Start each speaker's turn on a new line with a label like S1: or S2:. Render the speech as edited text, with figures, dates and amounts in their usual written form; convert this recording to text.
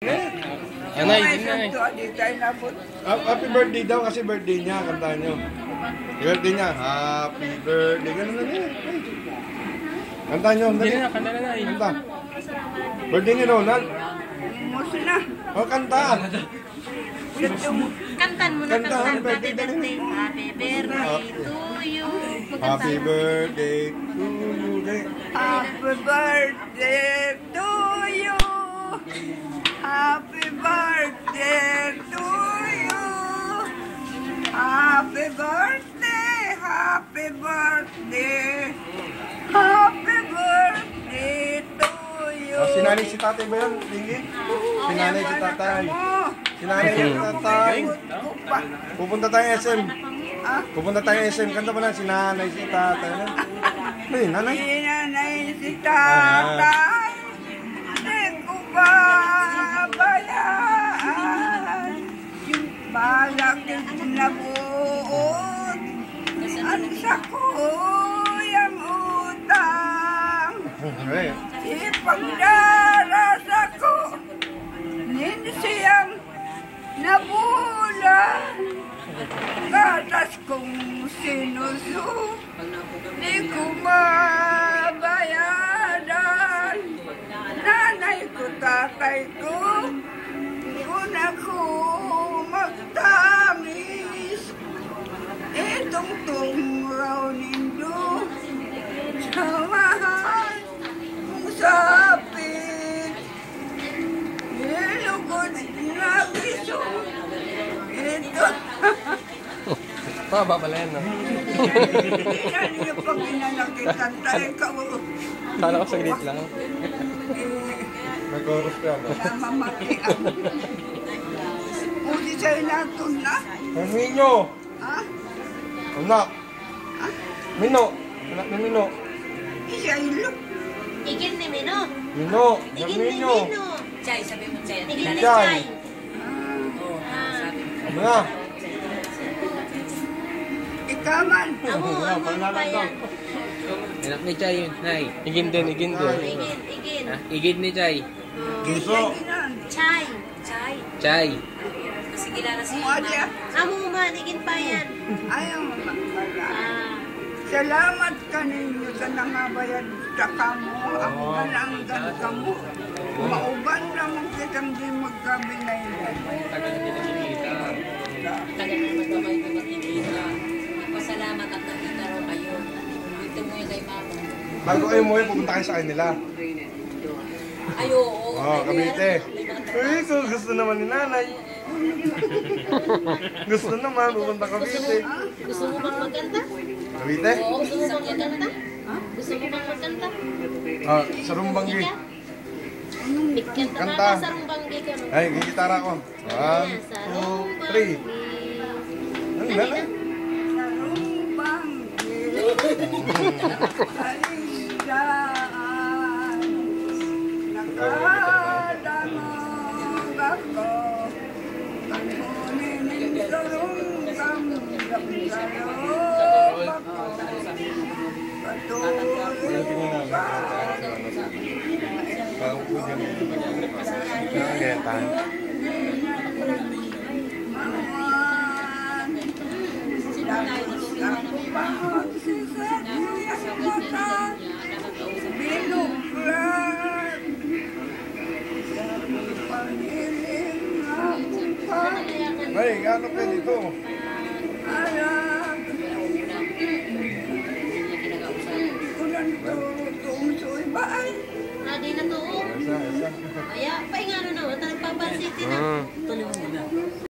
S1: Anay, din na eh.
S2: Happy birthday daw kasi birthday niya, kantahan nyo. Birthday niya, happy birthday. Ganun na niya. Kantahan nyo.
S1: Hindi na, kanta na na eh.
S2: Kanta. Birthday ni Ronald.
S3: Muso na.
S2: O, kanta.
S4: Kantan mo na
S2: Kanta,
S4: kantan.
S2: happy birthday,
S4: Happy birthday. Happy birthday to you.
S2: Happy birthday to you.
S3: Happy birthday to you. Happy birthday to you. Happy birthday. Happy birthday. Happy birthday to you.
S2: O, sinanay si tatay ba yan? Tinggi? Sinanay si tatay. Sinanay si tatay. Pupunta tayo SM. Pupunta tayo SM. Kanta ba na? Sinanay si tatay. Ay, nanay.
S3: Sinanay si tatay. Di ko babayaan. Balakid na buod. Ang sakuyang utang.
S2: Ay.
S3: Ipagdaras ako. Ninsiyang nabulan. Katas kong sinuso. Di ko mabayadan. Nanay ko, tatay ko. Kung ako magtamis. Itong tungraw nindo. Sa mahal kong sapit. Nilugod na biso. Ito.
S1: Paba pala yan, no?
S3: Yan yung pag inalakitan tayo ka mo.
S1: Kala ko saglit lang.
S2: May chorus ka ba?
S3: Namamakian. Uli sa'yo natun na.
S2: Ang Mino!
S3: Ha?
S2: Anak! Mino! Anak ni Mino!
S3: Isa ilo.
S4: Igin ni Mino.
S2: Mino! Ang
S4: Igin ni
S2: Mino!
S4: Mino. Chay, sabi mo Chay. Igin ni
S2: Chay.
S4: Chay.
S2: Ano na?
S3: Ikaman.
S4: Amo pa yan.
S5: Anak ni Chay yun, Nay.
S1: Igin din, igin din.
S4: Igin.
S5: Ha? Igid ni Chay.
S2: Giso!
S4: Chay. Chay.
S5: Chay.
S4: Kasi kilala si
S3: Umadya.
S4: Amo man, igin pa yan.
S3: Ayaw magpala.
S4: Ah.
S3: Salamat kaninyo sa nangabayad sa kamo. Ako galanggan kamo. Mauban naman kitang di magkabinay.
S5: Tagal na nakikita.
S6: Tagal naman ba kayo nakikita? Pasalamat at nakita raw kayo. Dito mo yun kay Mama.
S2: Bago kayo umuwi, pupunta kayo sa kanila.
S6: Ay, oo.
S2: Oo, Cavite. Uy, so gusto naman ni nanay. Gusto naman, pupunta Cavite.
S4: Gusto mo bang magkanta?
S2: Cavite?
S4: Oo, gusto mo bang magkanta? Gusto mo bang magkanta?
S2: Ah, sa Rumbanggi.
S4: Kanta
S2: Kanta.
S4: ka sa rumbanggi ko. No?
S2: Ay, gigitara ko. 1, 2, 3. Ano na?
S3: Sarumbang alisdaan. Nakadamog ako. Tangunin ng sarumbang gamgalog ako. Patuloy pa.
S2: Parang po ganun. Kaya tayo. Ay, gano kayo dito?
S4: Ready na to.
S2: Isa.
S4: Kaya, paingano naman. Nagpapansitin na. Tuloy mo na.